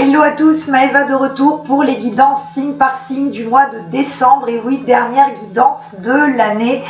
Hello à tous, Maëva de retour pour les guidances signe par signe du mois de décembre. Et oui, dernière guidance de l'année.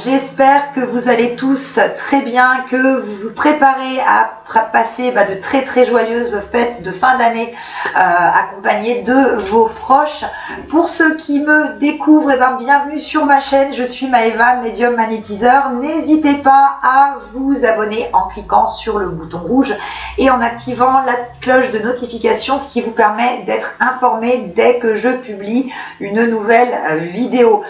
J'espère que vous allez tous très bien, que vous vous préparez à passer de très très joyeuses fêtes de fin d'année accompagnées de vos proches. Pour ceux qui me découvrent, bienvenue sur ma chaîne. Je suis Maëva, médium magnétiseur. N'hésitez pas à vous abonner en cliquant sur le bouton rouge et en activant la petite cloche de notification, ce qui vous permet d'être informé dès que je publie une nouvelle vidéo.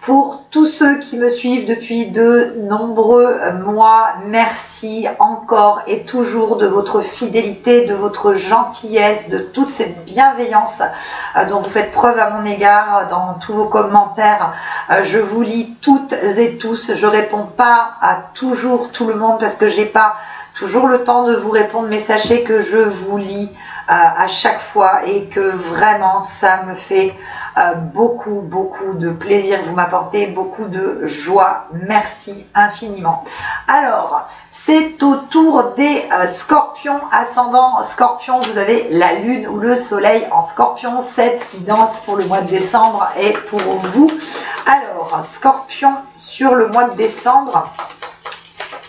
Pour tous ceux qui me suivent depuis de nombreux mois, merci encore et toujours de votre fidélité, de votre gentillesse, de toute cette bienveillance dont vous faites preuve à mon égard dans tous vos commentaires. Je vous lis toutes et tous. Je réponds pas à toujours tout le monde parce que j'ai pas toujours le temps de vous répondre, mais sachez que je vous lis à chaque fois et que vraiment ça me fait beaucoup de plaisir. Vous m'apportez beaucoup de joie. Merci infiniment. Alors, c'est au tour des scorpions, ascendant scorpion. Vous avez la lune ou le soleil en scorpion. Cette guidance pour le mois de décembre est pour vous. Alors, scorpion sur le mois de décembre.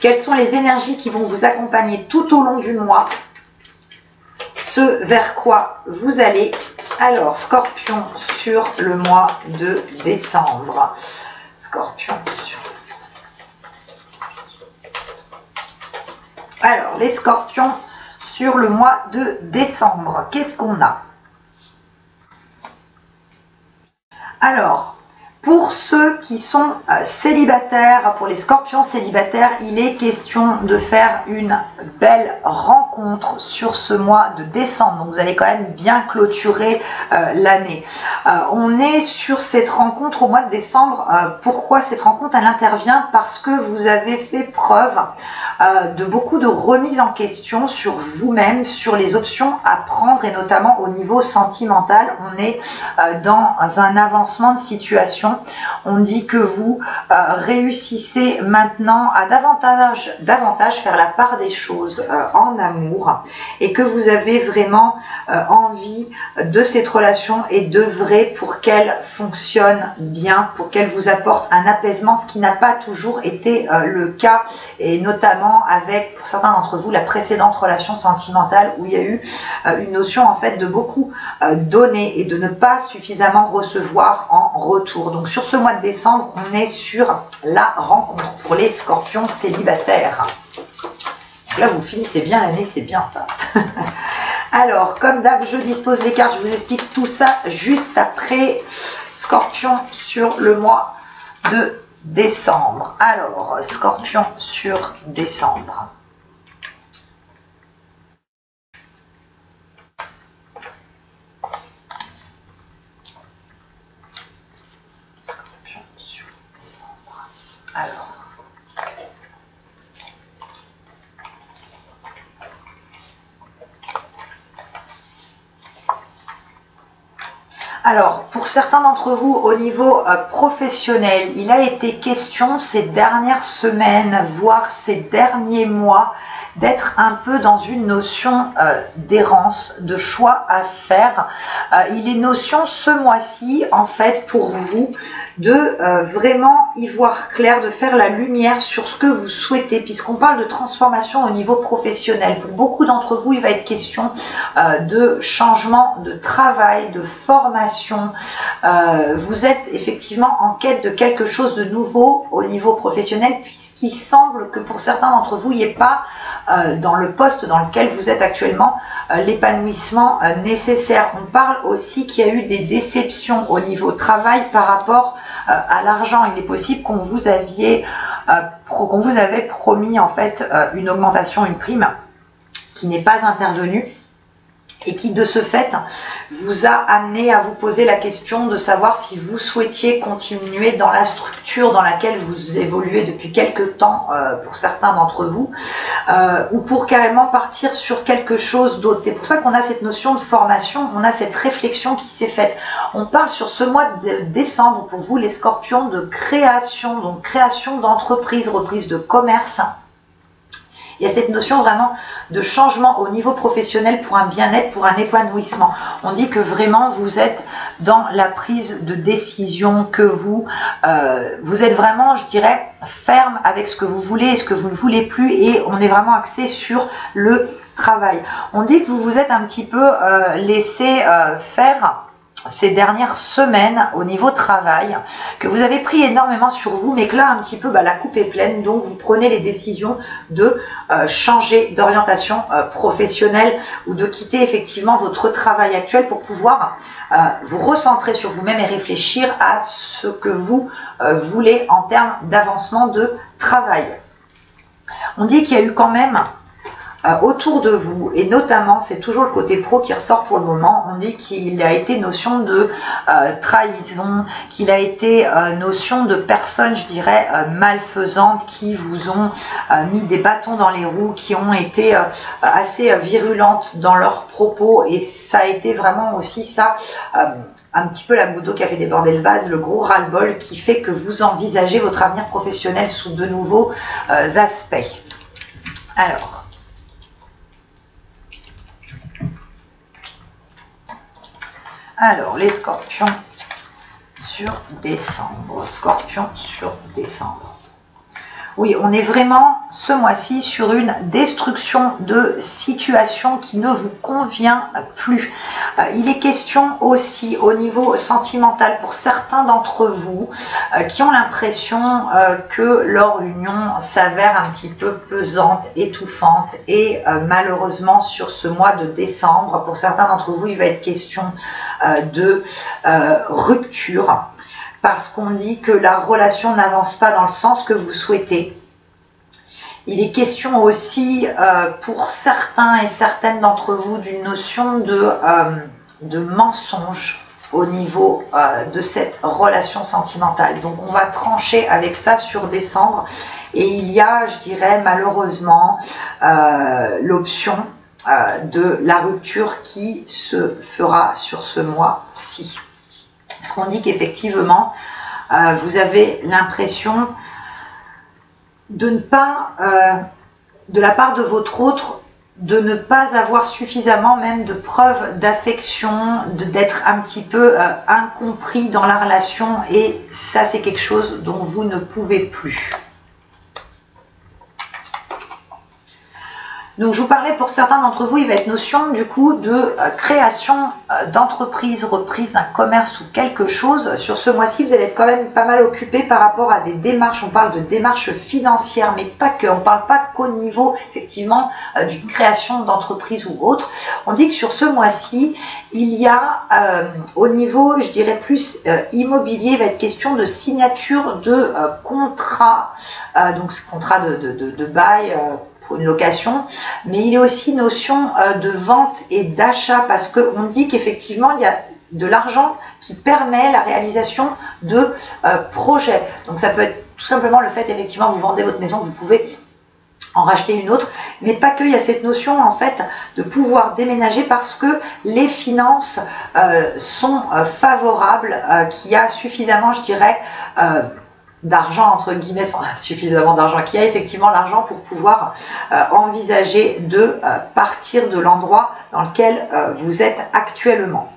Quelles sont les énergies qui vont vous accompagner tout au long du mois? Ce vers quoi vous allez? Alors, scorpion sur le mois de décembre. Scorpion sur... Alors, les scorpions sur le mois de décembre. Qu'est-ce qu'on a? Alors, pour ceux qui sont célibataires, pour les scorpions célibataires, il est question de faire une belle rencontre sur ce mois de décembre. Donc vous allez quand même bien clôturer l'année. On est sur cette rencontre au mois de décembre. Pourquoi cette rencontre? Elle intervient parce que vous avez fait preuve de beaucoup de remise en question sur vous-même, sur les options à prendre et notamment au niveau sentimental. On est dans un avancement de situation. On dit que vous réussissez maintenant à davantage faire la part des choses en amour et que vous avez vraiment envie de cette relation et d'œuvrer pour qu'elle fonctionne bien, pour qu'elle vous apporte un apaisement, ce qui n'a pas toujours été le cas, et notamment avec, pour certains d'entre vous, la précédente relation sentimentale où il y a eu une notion en fait de beaucoup donner et de ne pas suffisamment recevoir en retour. Donc sur ce mois de décembre, on est sur la rencontre pour les scorpions célibataires. Donc là, vous finissez bien l'année, c'est bien ça. Alors, comme d'hab, je dispose les cartes, je vous explique tout ça juste après. Scorpion sur le mois de décembre. Alors, scorpion sur décembre. Scorpion sur décembre. Alors, pour certains d'entre vous, au niveau professionnel, il a été question ces dernières semaines, voire ces derniers mois, d'être un peu dans une notion d'errance, de choix à faire. Il est notion ce mois-ci, en fait, pour vous, de vraiment y voir clair, de faire la lumière sur ce que vous souhaitez, puisqu'on parle de transformation au niveau professionnel. Pour beaucoup d'entre vous, il va être question de changement de travail, de formation. Vous êtes effectivement en quête de quelque chose de nouveau au niveau professionnel, puisqu'il semble que pour certains d'entre vous, il n'y ait pas dans le poste dans lequel vous êtes actuellement l'épanouissement nécessaire. On parle aussi qu'il y a eu des déceptions au niveau travail par rapport à l'argent. Il est possible qu'on vous avait promis en fait une augmentation, une prime qui n'est pas intervenue et qui de ce fait vous a amené à vous poser la question de savoir si vous souhaitiez continuer dans la structure dans laquelle vous évoluez depuis quelque temps pour certains d'entre vous, ou pour carrément partir sur quelque chose d'autre. C'est pour ça qu'on a cette notion de formation, on a cette réflexion qui s'est faite. On parle sur ce mois de décembre pour vous les scorpions de création, donc création d'entreprise, reprise de commerce. Il y a cette notion vraiment de changement au niveau professionnel pour un bien-être, pour un épanouissement. On dit que vraiment vous êtes dans la prise de décision, que vous êtes vraiment, je dirais, ferme avec ce que vous voulez et ce que vous ne voulez plus, et on est vraiment axé sur le travail. On dit que vous vous êtes un petit peu laissé faire ces dernières semaines au niveau travail, que vous avez pris énormément sur vous, mais que là un petit peu la coupe est pleine, donc vous prenez les décisions de changer d'orientation professionnelle ou de quitter effectivement votre travail actuel pour pouvoir vous recentrer sur vous-même et réfléchir à ce que vous voulez en termes d'avancement de travail. On dit qu'il y a eu quand même autour de vous, et notamment c'est toujours le côté pro qui ressort pour le moment, on dit qu'il a été notion de trahison, qu'il a été notion de personnes, je dirais, malfaisantes, qui vous ont mis des bâtons dans les roues, qui ont été assez virulentes dans leurs propos, et ça a été vraiment aussi ça, un petit peu la goutte d'eau qui a fait déborder le vase, le gros ras-le-bol qui fait que vous envisagez votre avenir professionnel sous de nouveaux aspects. Alors, les scorpions sur décembre. Scorpion sur décembre. Oui, on est vraiment ce mois-ci sur une destruction de situation qui ne vous convient plus. Il est question aussi au niveau sentimental pour certains d'entre vous qui ont l'impression que leur union s'avère un petit peu pesante, étouffante, et malheureusement sur ce mois de décembre, pour certains d'entre vous, il va être question de rupture. Parce qu'on dit que la relation n'avance pas dans le sens que vous souhaitez. Il est question aussi pour certains et certaines d'entre vous d'une notion de mensonge au niveau de cette relation sentimentale. Donc on va trancher avec ça sur décembre, et il y a, je dirais, malheureusement l'option de la rupture qui se fera sur ce mois-ci. Parce qu'on dit qu'effectivement, vous avez l'impression de ne pas, de la part de votre autre, de ne pas avoir suffisamment même de preuves d'affection, d'être un petit peu incompris dans la relation, et ça c'est quelque chose dont vous ne pouvez plus. Donc je vous parlais, pour certains d'entre vous, il va être notion du coup de création d'entreprise, reprise d'un commerce ou quelque chose. Sur ce mois-ci, vous allez être quand même pas mal occupé par rapport à des démarches. On parle de démarches financières, mais pas que. On ne parle pas qu'au niveau effectivement d'une création d'entreprise ou autre. On dit que sur ce mois-ci, il y a au niveau, je dirais plus immobilier, il va être question de signature de contrat, donc ce contrat de bail, une location, mais il y a aussi notion de vente et d'achat, parce qu'on dit qu'effectivement il y a de l'argent qui permet la réalisation de projets. Donc ça peut être tout simplement le fait, effectivement, vous vendez votre maison, vous pouvez en racheter une autre, mais pas que. Il y a cette notion en fait de pouvoir déménager parce que les finances sont favorables, qu'il y a suffisamment, je dirais, d'argent, entre guillemets, suffisamment d'argent, qu'il y a effectivement l'argent pour pouvoir envisager de partir de l'endroit dans lequel vous êtes actuellement.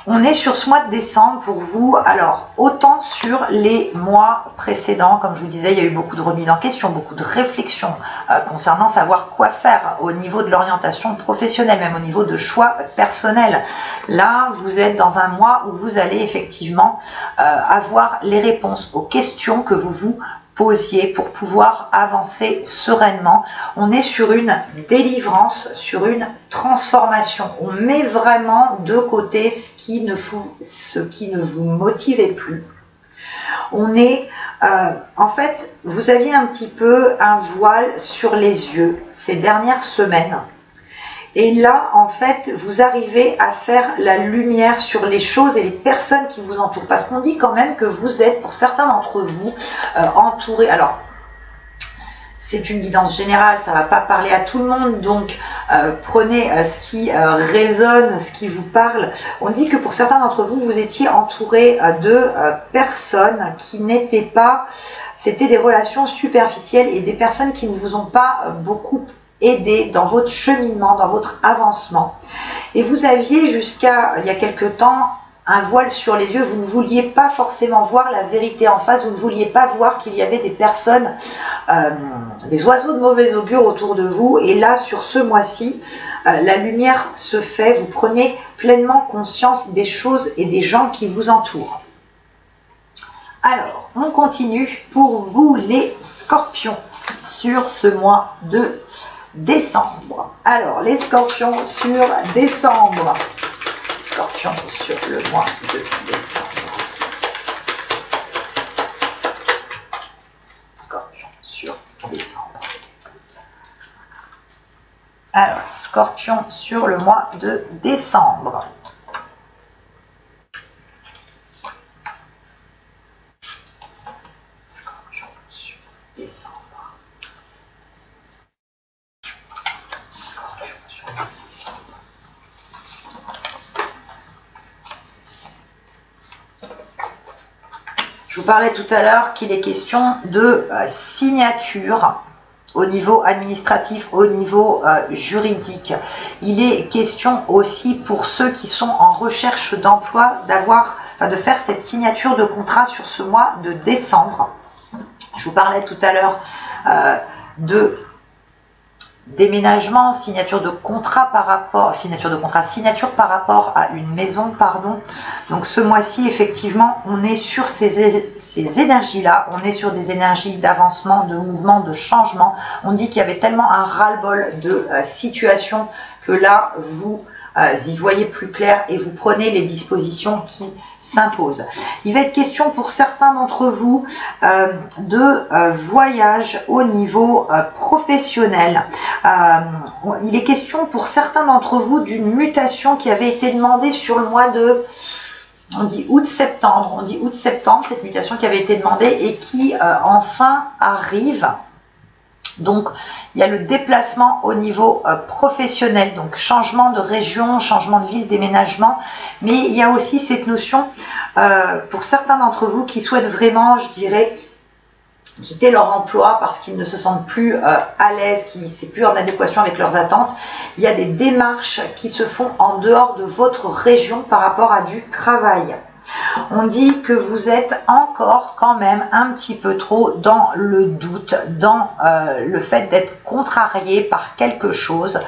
On est sur ce mois de décembre pour vous. Alors, autant sur les mois précédents, comme je vous disais, il y a eu beaucoup de remises en question, beaucoup de réflexions concernant savoir quoi faire au niveau de l'orientation professionnelle, même au niveau de choix personnels. Là, vous êtes dans un mois où vous allez effectivement avoir les réponses aux questions que vous vous posiez pour pouvoir avancer sereinement. On est sur une délivrance, sur une transformation. On met vraiment de côté ce qui ne vous motivait plus. On est, en fait, vous aviez un petit peu un voile sur les yeux ces dernières semaines. Et là, en fait, vous arrivez à faire la lumière sur les choses et les personnes qui vous entourent. Parce qu'on dit quand même que vous êtes, pour certains d'entre vous, entourés. Alors, c'est une guidance générale, ça ne va pas parler à tout le monde. Donc, prenez ce qui résonne, ce qui vous parle. On dit que pour certains d'entre vous, vous étiez entourés de personnes qui n'étaient pas c'était des relations superficielles et des personnes qui ne vous ont pas beaucoup aidé dans votre cheminement, dans votre avancement. Et vous aviez jusqu'à il y a quelque temps un voile sur les yeux, vous ne vouliez pas forcément voir la vérité en face, vous ne vouliez pas voir qu'il y avait des personnes, des oiseaux de mauvais augure autour de vous. Et là, sur ce mois-ci, la lumière se fait, vous prenez pleinement conscience des choses et des gens qui vous entourent. Alors, on continue pour vous les scorpions sur ce mois de décembre. Alors, les scorpions sur décembre. Scorpion sur le mois de décembre. Scorpion sur décembre. Alors, Scorpion sur le mois de décembre. Scorpion sur décembre. Scorpion sur décembre. Je vous parlais tout à l'heure qu'il est question de signature au niveau administratif, au niveau juridique. Il est question aussi pour ceux qui sont en recherche d'emploi de faire cette signature de contrat sur ce mois de décembre. Je vous parlais tout à l'heure de déménagement, signature par rapport à une maison, pardon. Donc ce mois-ci, effectivement, on est sur ces énergies-là, on est sur des énergies d'avancement, de mouvement, de changement. On dit qu'il y avait tellement un ras-le-bol de situations que là, vous y voyez plus clair et vous prenez les dispositions qui s'imposent. Il va être question pour certains d'entre vous de voyage au niveau professionnel. Il est question pour certains d'entre vous d'une mutation qui avait été demandée sur le mois de, on dit août-septembre, cette mutation qui avait été demandée et qui enfin arrive. Donc, il y a le déplacement au niveau professionnel, donc changement de région, changement de ville, déménagement. Mais il y a aussi cette notion, pour certains d'entre vous qui souhaitent vraiment, je dirais, quitter leur emploi parce qu'ils ne se sentent plus à l'aise, c'est plus en adéquation avec leurs attentes. Il y a des démarches qui se font en dehors de votre région par rapport à du travail. On dit que vous êtes encore quand même un petit peu trop dans le doute, dans le fait d'être contrarié par quelque chose,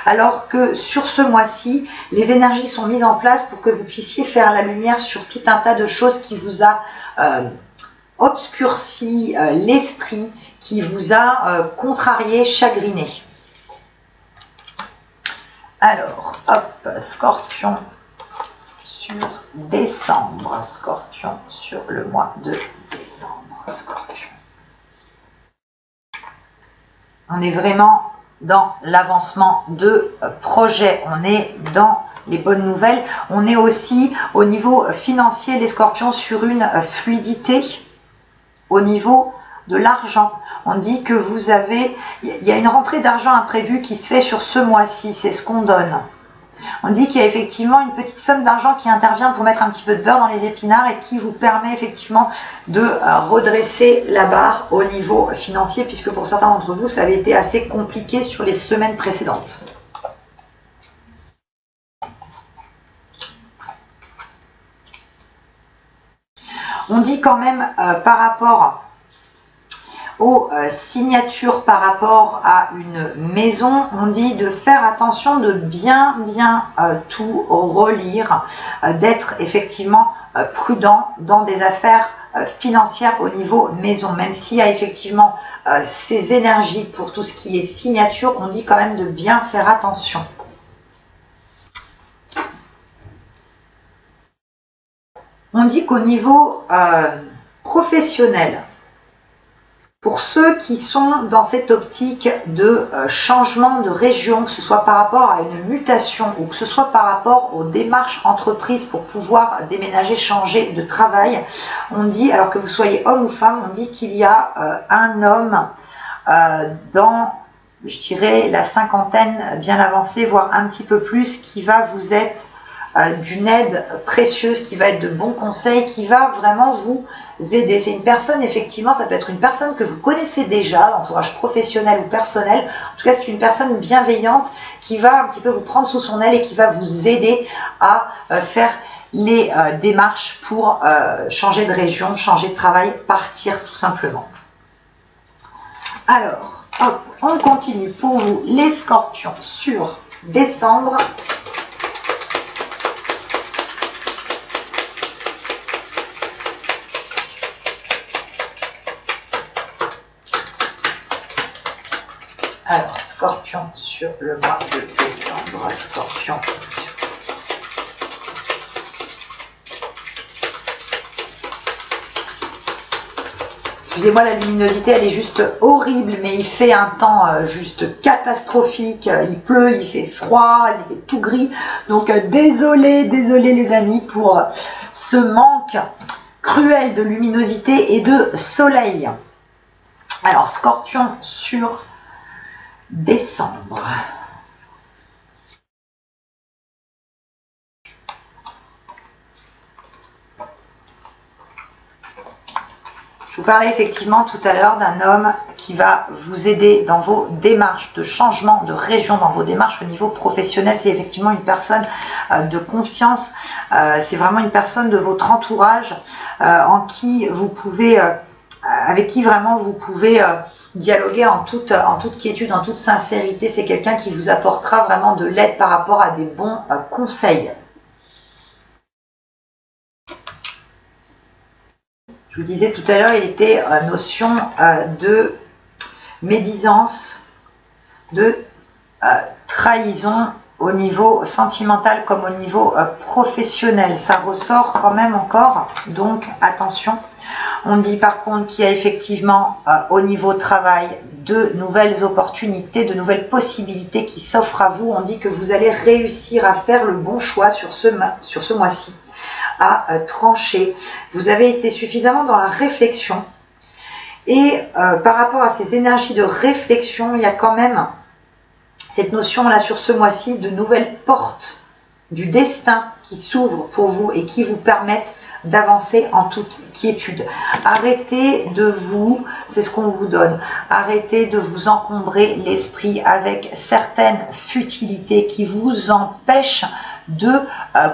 alors que sur ce mois-ci, les énergies sont mises en place pour que vous puissiez faire la lumière sur tout un tas de choses qui vous a obscurci l'esprit, qui vous a contrarié, chagriné. Alors, hop, Scorpion sur décembre. Scorpion sur le mois de décembre. Scorpion. On est vraiment dans l'avancement de projet. On est dans les bonnes nouvelles. On est aussi au niveau financier, les scorpions, sur une fluidité au niveau de l'argent. On dit que il y a une rentrée d'argent imprévue qui se fait sur ce mois-ci. C'est ce qu'on donne. On dit qu'il y a effectivement une petite somme d'argent qui intervient pour mettre un petit peu de beurre dans les épinards et qui vous permet effectivement de redresser la barre au niveau financier, puisque pour certains d'entre vous, ça avait été assez compliqué sur les semaines précédentes. On dit quand même par rapport aux signatures, par rapport à une maison, on dit de faire attention, de bien tout relire, d'être effectivement prudent dans des affaires financières au niveau maison. Même s'il y a effectivement ces énergies pour tout ce qui est signature, on dit quand même de bien faire attention. On dit qu'au niveau professionnel, pour ceux qui sont dans cette optique de changement de région, que ce soit par rapport à une mutation ou que ce soit par rapport aux démarches entreprises pour pouvoir déménager, changer de travail, on dit, alors que vous soyez homme ou femme, on dit qu'il y a un homme dans, je dirais, la cinquantaine bien avancée, voire un petit peu plus, qui va vous être d'une aide précieuse, qui va être de bons conseils, qui va vraiment vous aider. C'est une personne, effectivement, ça peut être une personne que vous connaissez déjà, d'entourage professionnel ou personnel. En tout cas, c'est une personne bienveillante qui va un petit peu vous prendre sous son aile et qui va vous aider à faire les démarches pour changer de région, changer de travail, partir tout simplement. Alors, hop, on continue pour vous les scorpions sur décembre. Alors, scorpion sur le mois de décembre, scorpion sur... Excusez-moi, la luminosité, elle est juste horrible, mais il fait un temps juste catastrophique. Il pleut, il fait froid, il fait tout gris. Donc, désolé les amis pour ce manque cruel de luminosité et de soleil. Alors, scorpion sur décembre. Je vous parlais effectivement tout à l'heure d'un homme qui va vous aider dans vos démarches de changement de région, dans vos démarches au niveau professionnel. C'est effectivement une personne de confiance, c'est vraiment une personne de votre entourage en qui vous pouvez, avec qui vraiment vous pouvez dialoguer en toute quiétude, en toute sincérité. C'est quelqu'un qui vous apportera vraiment de l'aide par rapport à des bons conseils. Je vous disais tout à l'heure, il était notion de médisance, de trahison au niveau sentimental comme au niveau professionnel. Ça ressort quand même encore, donc attention. On dit par contre qu'il y a effectivement au niveau travail de nouvelles opportunités, de nouvelles possibilités qui s'offrent à vous. On dit que vous allez réussir à faire le bon choix sur ce mois-ci, à trancher. Vous avez été suffisamment dans la réflexion. Et par rapport à ces énergies de réflexion, il y a quand même cette notion-là sur ce mois-ci de nouvelles portes du destin qui s'ouvrent pour vous et qui vous permettent d'avancer en toute quiétude. Arrêtez de vous, c'est ce qu'on vous donne, arrêtez de vous encombrer l'esprit avec certaines futilités qui vous empêchent de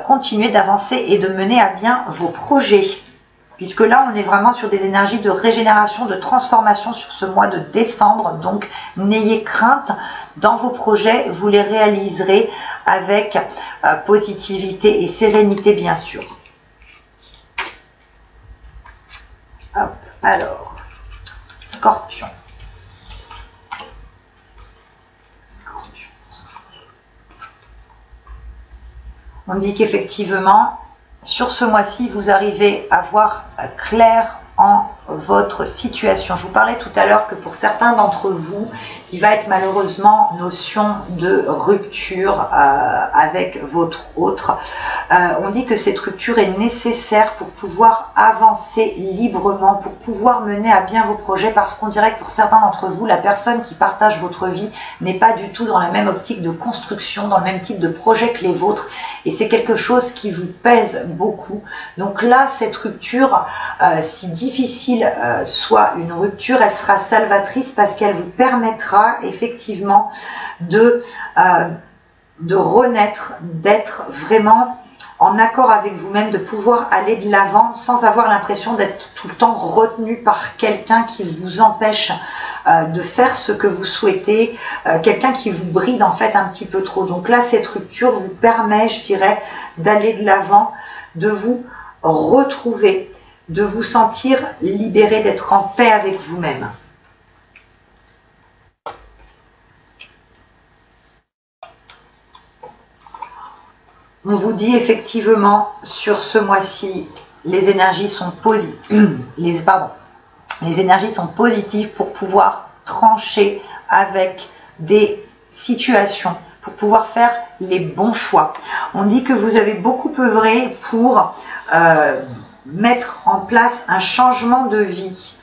continuer d'avancer et de mener à bien vos projets. Puisque là, on est vraiment sur des énergies de régénération, de transformation sur ce mois de décembre. Donc, n'ayez crainte. Dans vos projets, vous les réaliserez avec positivité et sérénité, bien sûr. Hop, alors, Scorpion. On dit qu'effectivement, sur ce mois-ci, vous arrivez à voir clair en votre situation. Je vous parlais tout à l'heure que pour certains d'entre vous, il va être malheureusement notion de rupture avec votre autre. On dit que cette rupture est nécessaire pour pouvoir avancer librement, pour pouvoir mener à bien vos projets, parce qu'on dirait que pour certains d'entre vous, la personne qui partage votre vie n'est pas du tout dans la même optique de construction, dans le même type de projet que les vôtres, et c'est quelque chose qui vous pèse beaucoup. Donc là, cette rupture, si difficile soit une rupture, elle sera salvatrice parce qu'elle vous permettra effectivement de renaître, d'être vraiment en accord avec vous-même, de pouvoir aller de l'avant sans avoir l'impression d'être tout le temps retenu par quelqu'un qui vous empêche de faire ce que vous souhaitez, quelqu'un qui vous bride en fait un petit peu trop. Donc là, cette rupture vous permet, je dirais, d'aller de l'avant, de vous retrouver, de vous sentir libéré, d'être en paix avec vous-même. On vous dit effectivement sur ce mois-ci, les énergies sont positives. Les énergies sont positives pour pouvoir trancher avec des situations, pour pouvoir faire les bons choix. On dit que vous avez beaucoup œuvré pour mettre en place un changement de vie.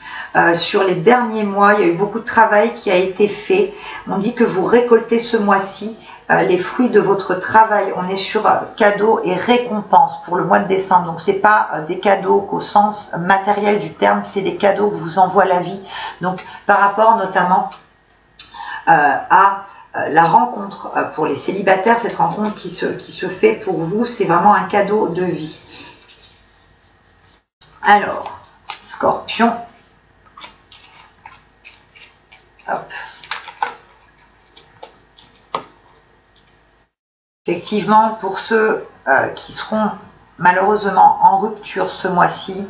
sur les derniers mois. Il y a eu beaucoup de travail qui a été fait. On dit que vous récoltez ce mois-ci les fruits de votre travail. On est sur cadeaux et récompenses pour le mois de décembre. Donc c'est pas des cadeaux qu'au sens matériel du terme, c'est des cadeaux que vous envoie la vie. Donc par rapport notamment à la rencontre pour les célibataires, cette rencontre qui se fait pour vous, c'est vraiment un cadeau de vie. Alors, Scorpion. Hop. Effectivement, pour ceux qui seront malheureusement en rupture ce mois-ci,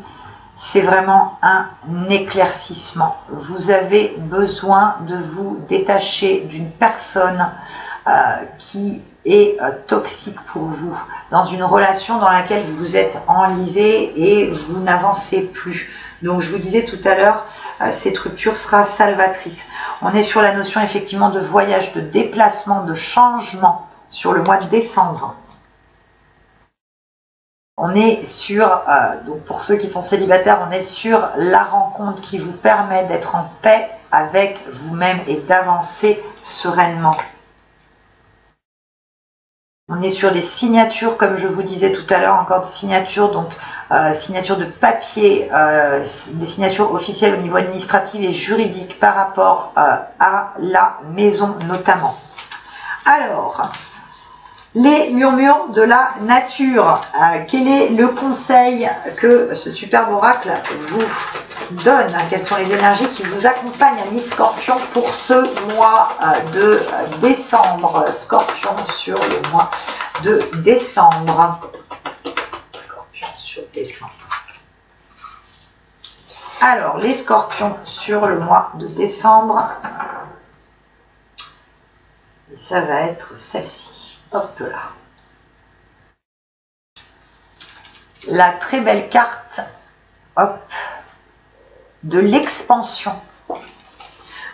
c'est vraiment un éclaircissement. Vous avez besoin de vous détacher d'une personne qui est toxique pour vous, dans une relation dans laquelle vous vous êtes enlisé et vous n'avancez plus. Donc je vous disais tout à l'heure, cette rupture sera salvatrice. On est sur la notion effectivement de voyage, de déplacement, de changement sur le mois de décembre. On est sur, donc pour ceux qui sont célibataires, on est sur la rencontre qui vous permet d'être en paix avec vous-même et d'avancer sereinement. On est sur les signatures, comme je vous disais tout à l'heure, encore des signatures, donc signatures de papier, des signatures officielles au niveau administratif et juridique par rapport à la maison notamment. Alors, les murmures de la nature. Quel est le conseil que ce superbe oracle vous donne? Quelles sont les énergies qui vous accompagnent, amis Scorpion, pour ce mois de décembre? Scorpion sur le mois de décembre. Scorpion sur décembre. Alors, les Scorpions sur le mois de décembre. Et ça va être celle-ci. Hop là. La très belle carte, hop, de l'expansion.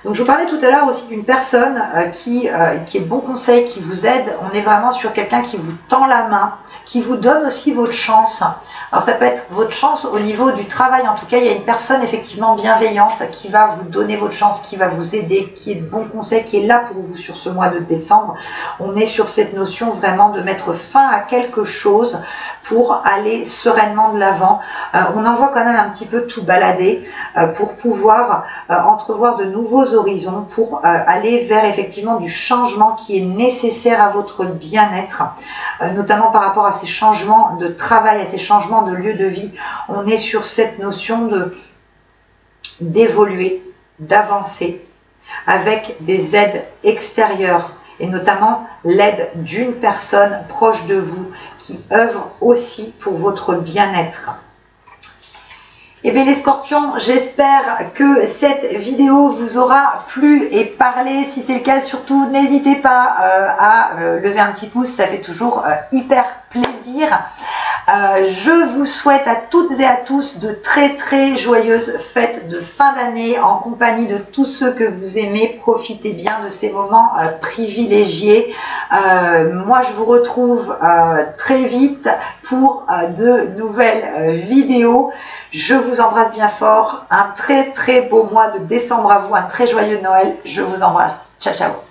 Donc je vous parlais tout à l'heure aussi d'une personne qui est de bon conseil, qui vous aide. On est vraiment sur quelqu'un qui vous tend la main, qui vous donne aussi votre chance. Alors ça peut être votre chance au niveau du travail. En tout cas, il y a une personne effectivement bienveillante qui va vous donner votre chance, qui va vous aider, qui est de bon conseil, qui est là pour vous sur ce mois de décembre. On est sur cette notion vraiment de mettre fin à quelque chose pour aller sereinement de l'avant. On en voit quand même un petit peu tout balader pour pouvoir entrevoir de nouveaux horizons, pour aller vers effectivement du changement qui est nécessaire à votre bien-être, notamment par rapport à ces changements de travail, à ces changements de lieu de vie. On est sur cette notion d'évoluer, d'avancer avec des aides extérieures et notamment l'aide d'une personne proche de vous qui œuvre aussi pour votre bien-être. Eh bien les Scorpions, j'espère que cette vidéo vous aura plu et parlé. Si c'est le cas, surtout n'hésitez pas à lever un petit pouce, ça fait toujours hyper plaisir. Je vous souhaite à toutes et à tous de très joyeuses fêtes de fin d'année en compagnie de tous ceux que vous aimez. Profitez bien de ces moments privilégiés. Moi je vous retrouve très vite pour de nouvelles vidéos. Je vous embrasse bien fort. Un très beau mois de décembre à vous, un très joyeux Noël. Je vous embrasse. Ciao ciao.